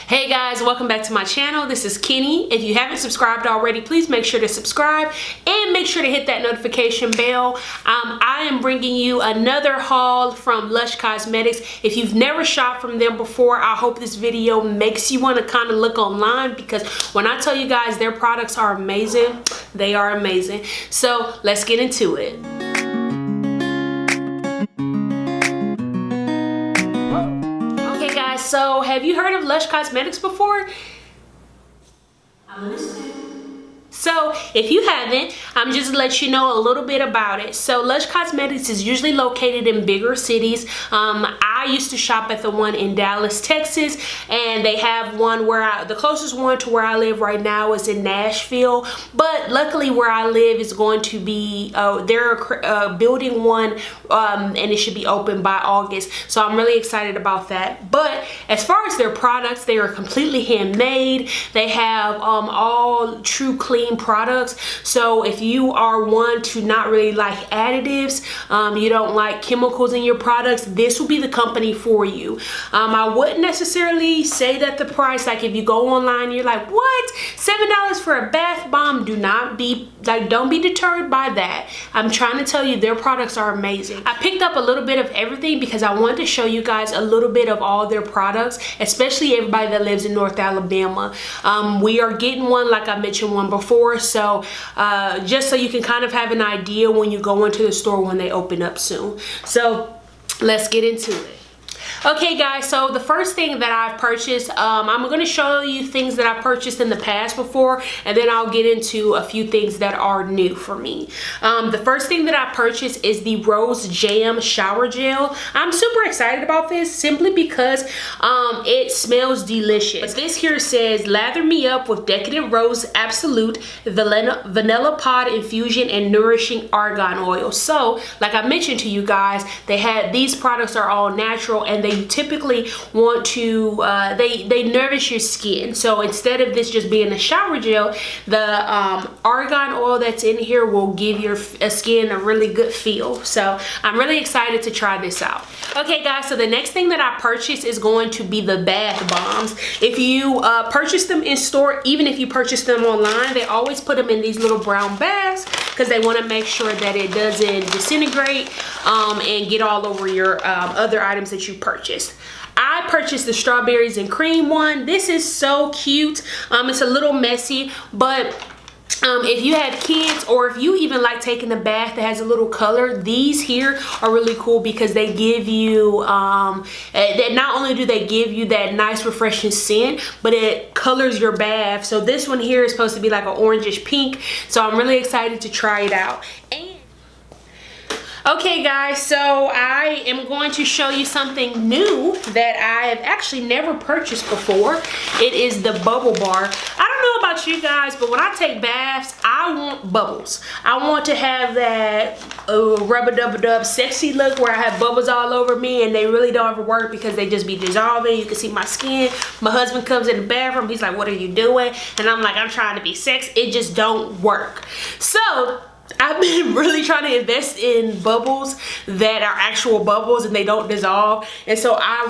Hey guys, welcome back to my channel. This is Kenny. If you haven't subscribed already, please make sure to subscribe and make sure to hit that notification bell. I am bringing you another haul from Lush Cosmetics. If you've never shopped from them before, I hope this video makes you want to kind of look online, because when I tell you guys their products are amazing, they are amazing. So let's get into it. So have you heard of Lush Cosmetics before? I'm listening. So if you haven't, I'm just to let you know a little bit about it. So Lush Cosmetics is usually located in bigger cities. I used to shop at the one in Dallas, Texas, and they have one where the closest one to where I live right now is in Nashville. But luckily where I live is going to be, they're building one and it should be open by August. So I'm really excited about that. But as far as their products, they are completely handmade. They have all true clean products. So if you are one to not really like additives, you don't like chemicals in your products, this will be the company for you. I wouldn't necessarily say that the price, like if you go online you're like, what, $7 for a bath bomb? Don't be deterred by that. I'm trying to tell you their products are amazing. I picked up a little bit of everything because I wanted to show you guys a little bit of all their products, especially everybody that lives in North Alabama. We are getting one, like I mentioned one before, so just so you can kind of have an idea when you go into the store when they open up soon. So let's get into it. Okay guys, so the first thing that I've purchased, I'm going to show you things that I've purchased in the past before, and then I'll get into a few things that are new for me. The first thing that I purchased is the Rose Jam Shower Gel. I'm super excited about this simply because it smells delicious. But this here says, lather me up with decadent rose absolute, vanilla pod infusion, and nourishing argan oil. So like I mentioned to you guys, these products are all natural, and they typically want to they nourish your skin. So instead of this just being a shower gel, the argan oil that's in here will give your skin a really good feel. So I'm really excited to try this out. Okay guys, so the next thing that I purchased is going to be the bath bombs. If you purchase them in store, even if you purchase them online, they always put them in these little brown bags because they want to make sure that it doesn't disintegrate and get all over your other items that you purchased. I purchased the strawberries and cream one. This is so cute. It's a little messy, but if you have kids, or if you even like taking a bath that has a little color, these here are really cool because they give you that not only do they give you that nice refreshing scent, but it colors your bath. So this one here is supposed to be like an orangish pink, so I'm really excited to try it out. Okay guys, so I am going to show you something new that I have actually never purchased before. It is the bubble bar. I don't know about you guys, but when I take baths, I want bubbles. I want to have that rubber-dub-dub sexy look where I have bubbles all over me, and they really don't ever work because they just be dissolving. You can see my skin. My husband comes in the bathroom, he's like, what are you doing? And I'm like, I'm trying to be sexy. It just don't work. So I've been really trying to invest in bubbles that are actual bubbles and they don't dissolve. And so I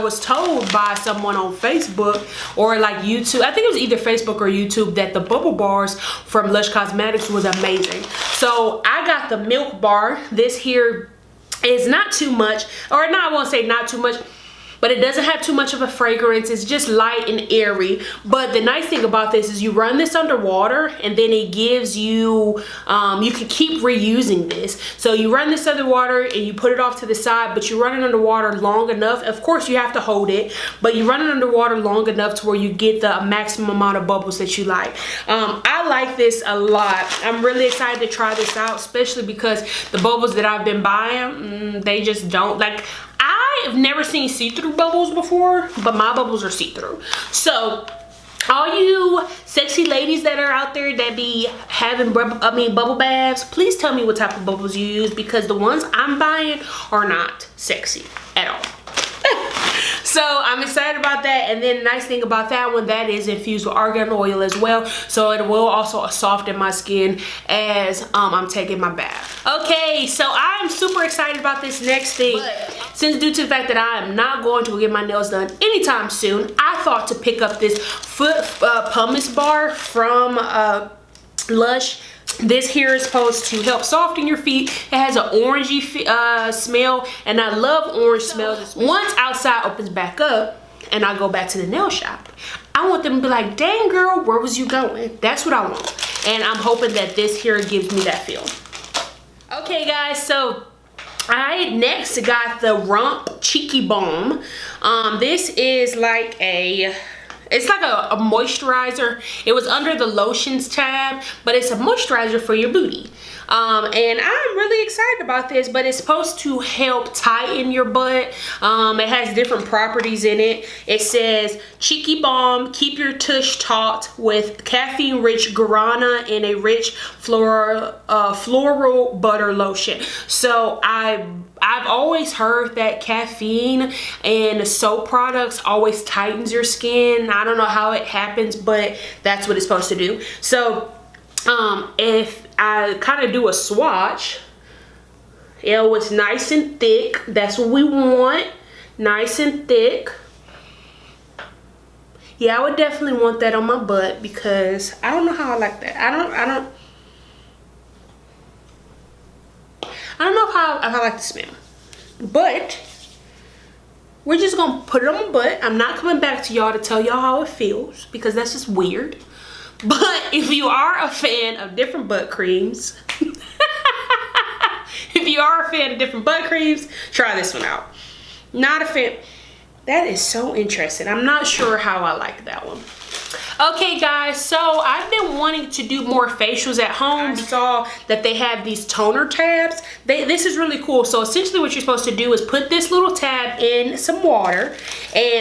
was told by someone on Facebook or like YouTube, I think it was either Facebook or YouTube, that the bubble bars from Lush Cosmetics was amazing. So I got the milk bar. This here is not too much, or no, I won't say not too much, but it doesn't have too much of a fragrance. It's just light and airy. But the nice thing about this is you run this underwater, and then it gives you, you can keep reusing this. So you run this underwater and you put it off to the side, but you run it underwater long enough. Of course you have to hold it, but you run it underwater long enough to where you get the maximum amount of bubbles that you like. I like this a lot. I'm really excited to try this out, especially because the bubbles that I've been buying, they just don't, like, I've never seen see-through bubbles before, but my bubbles are see-through. So all you sexy ladies that are out there that be having bubble baths, please tell me what type of bubbles you use, because the ones I'm buying are not sexy at all. So I'm excited about that. And then the nice thing about that one, that is infused with argan oil as well, so it will also soften my skin as I'm taking my bath. Okay, so I'm super excited about this next thing. Since due to the fact that I am not going to get my nails done anytime soon, I thought to pick up this foot pumice bar from Lush. This here is supposed to help soften your feet. It has an orangey smell, and I love orange smells. Once outside opens back up and I go back to the nail shop, I want them to be like, dang girl, where was you going? That's what I want. And I'm hoping that this here gives me that feel. Okay guys, so I next got the Rump Cheeky Balm. This is like it's like a moisturizer. It was under the lotions tab, but it's a moisturizer for your booty. And I'm really excited about this, but it's supposed to help tighten your butt. It has different properties in it. It says Cheeky Balm, keep your tush taut with caffeine rich guarana and a rich floral butter lotion. So I've always heard that caffeine and soap products always tightens your skin. I don't know how it happens, but that's what it's supposed to do. So if I kind of do a swatch, it's nice and thick. That's what we want, nice and thick. Yeah, I would definitely want that on my butt because I don't know how I like that. I don't know if I like the smell, but we're just gonna put it on my butt. I'm not coming back to y'all to tell y'all how it feels because that's just weird. But if you are a fan of different butt creams, try this one out. Not a fan. That is so interesting. I'm not sure how I like that one. Okay guys, so I've been wanting to do more facials at home. I saw that they have these toner tabs. This is really cool. So essentially what you're supposed to do is put this little tab in some water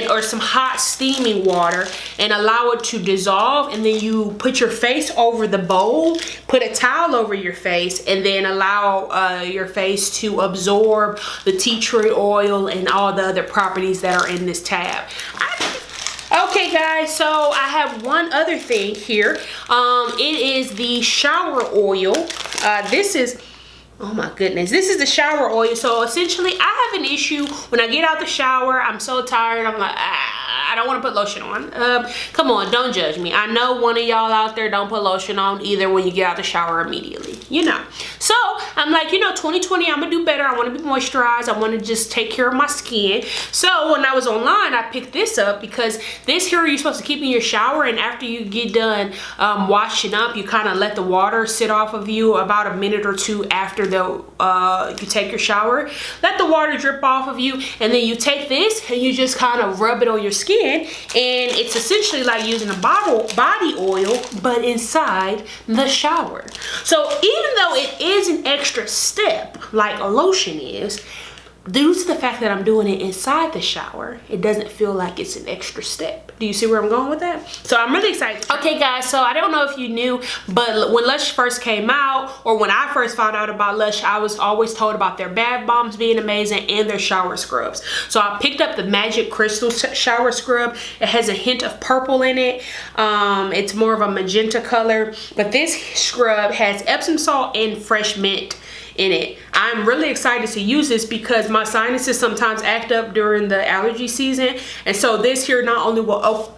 or some hot steaming water and allow it to dissolve, and then you put your face over the bowl, put a towel over your face, and then allow your face to absorb the tea tree oil and all the other properties that are in this tab. Okay guys, so I have one other thing here. It is the shower oil. This is, oh my goodness, this is the shower oil. So essentially I have an issue when I get out the shower. I'm so tired. I'm like, I don't want to put lotion on. Come on, don't judge me. I know one of y'all out there don't put lotion on either when you get out the shower immediately, you know. So I'm like, you know, 2020, I'm gonna do better. I want to be moisturized. I want to just take care of my skin. So when I was online, I picked this up because this here you're supposed to keep in your shower, and after you get done washing up, you kind of let the water sit off of you about a minute or two after you take your shower. Let the water drip off of you, and then you take this and you just kind of rub it on your skin, and it's essentially like using a body oil but inside the shower. So even though it is an extra step like a lotion is, due to the fact that I'm doing it inside the shower, it doesn't feel like it's an extra step. Do you see where I'm going with that? So I'm really excited. Okay guys, so I don't know if you knew, but when Lush first came out, or when I first found out about Lush, I was always told about their bath bombs being amazing and their shower scrubs. So I picked up the Magic Crystal shower scrub. It has a hint of purple in it. It's more of a magenta color, but this scrub has Epsom salt and fresh mint in it. I'm really excited to use this because my sinuses sometimes act up during the allergy season, and so this here not only will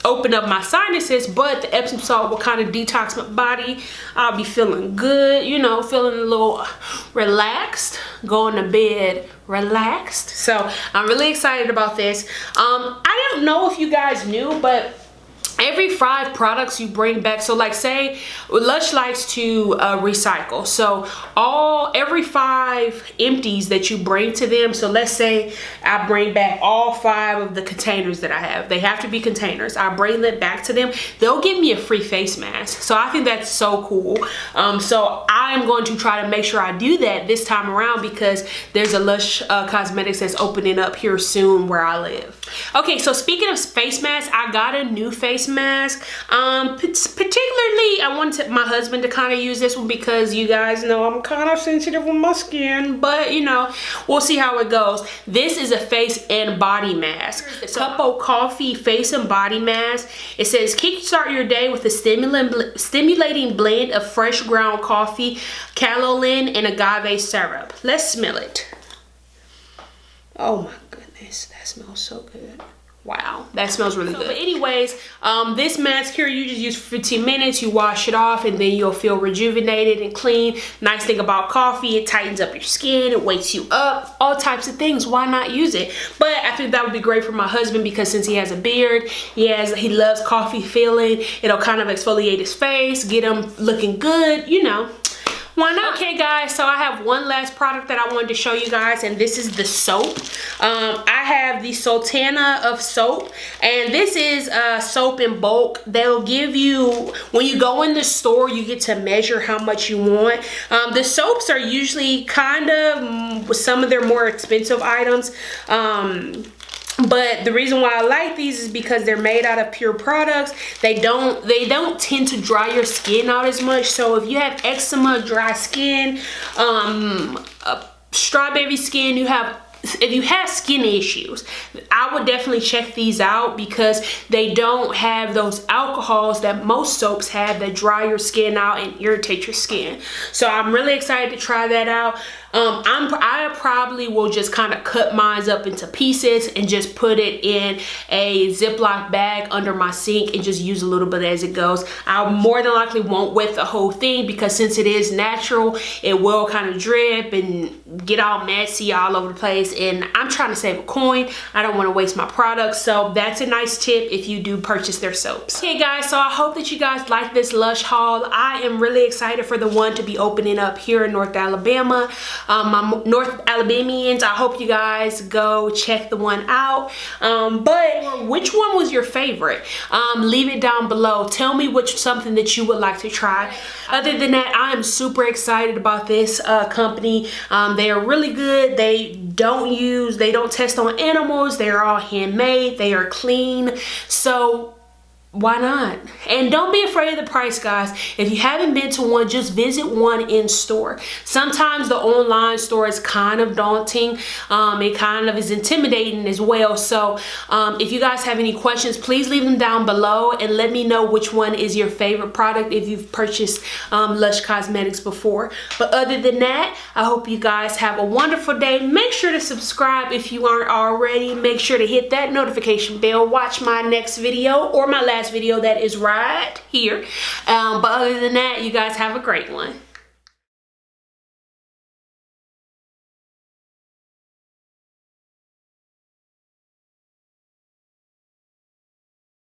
open up my sinuses, but the Epsom salt will kind of detox my body. I'll be feeling good, you know, feeling a little relaxed, going to bed relaxed. So I'm really excited about this. I don't know if you guys knew, but every 5 products you bring back, so like say Lush likes to recycle, so every 5 empties that you bring to them, so let's say I bring back all 5 of the containers that I have, they have to be containers, I bring them back to them, they'll give me a free face mask. So I think that's so cool. So I'm going to try to make sure I do that this time around because there's a Lush Cosmetics that's opening up here soon where I live. Okay, so speaking of face masks, I got a new face mask. Particularly, I wanted my husband to kind of use this one because you guys know I'm kind of sensitive with my skin, but you know, we'll see how it goes. This is a face and body mask. The Cup of Coffee face and body mask. It says, kickstart your day with a stimulating blend of fresh ground coffee, kaolin, and agave syrup. Let's smell it. Oh my goodness, that smells so good. Wow, that smells really good. But anyways, this mask here, you just use for 15 minutes, you wash it off, and then you'll feel rejuvenated and clean. Nice thing about coffee, it tightens up your skin, it wakes you up, all types of things. Why not use it? But I think that would be great for my husband because since he has a beard, he loves coffee feeling. It'll kind of exfoliate his face, get him looking good, you know. Why not? Okay guys, so I have one last product that I wanted to show you guys, and this is the soap. I have the Sultana of soap, and this is soap in bulk. They'll give you, when you go in the store, you get to measure how much you want. The soaps are usually kind of some of their more expensive items. But the reason why I like these is because they're made out of pure products. They don't tend to dry your skin out as much. So if you have eczema, dry skin, strawberry skin, if you have skin issues, I would definitely check these out because they don't have those alcohols that most soaps have that dry your skin out and irritate your skin. So I'm really excited to try that out. I probably will just kind of cut mine up into pieces and just put it in a Ziploc bag under my sink and just use a little bit as it goes. I more than likely won't wet the whole thing because since it is natural, it will kind of drip and get all messy all over the place, and I'm trying to save a coin. I don't want to waste my products, so that's a nice tip if you do purchase their soaps. Okay guys, so I hope that you guys like this Lush haul. I am really excited for the one to be opening up here in North Alabama. My North Alabamians, I hope you guys go check the one out. But which one was your favorite? Leave it down below. Tell me something that you would like to try. Other than that, I am super excited about this company. They are really good. They don't test on animals. They are all handmade. They are clean. So why not? And don't be afraid of the price, guys. If you haven't been to one, just visit one in store. Sometimes the online store is kind of daunting. It kind of is intimidating as well. So if you guys have any questions, please leave them down below and let me know which one is your favorite product if you've purchased Lush Cosmetics before. But other than that, I hope you guys have a wonderful day. Make sure to subscribe if you aren't already. Make sure to hit that notification bell. Watch my next video or my last video that is right here. But other than that, you guys have a great one.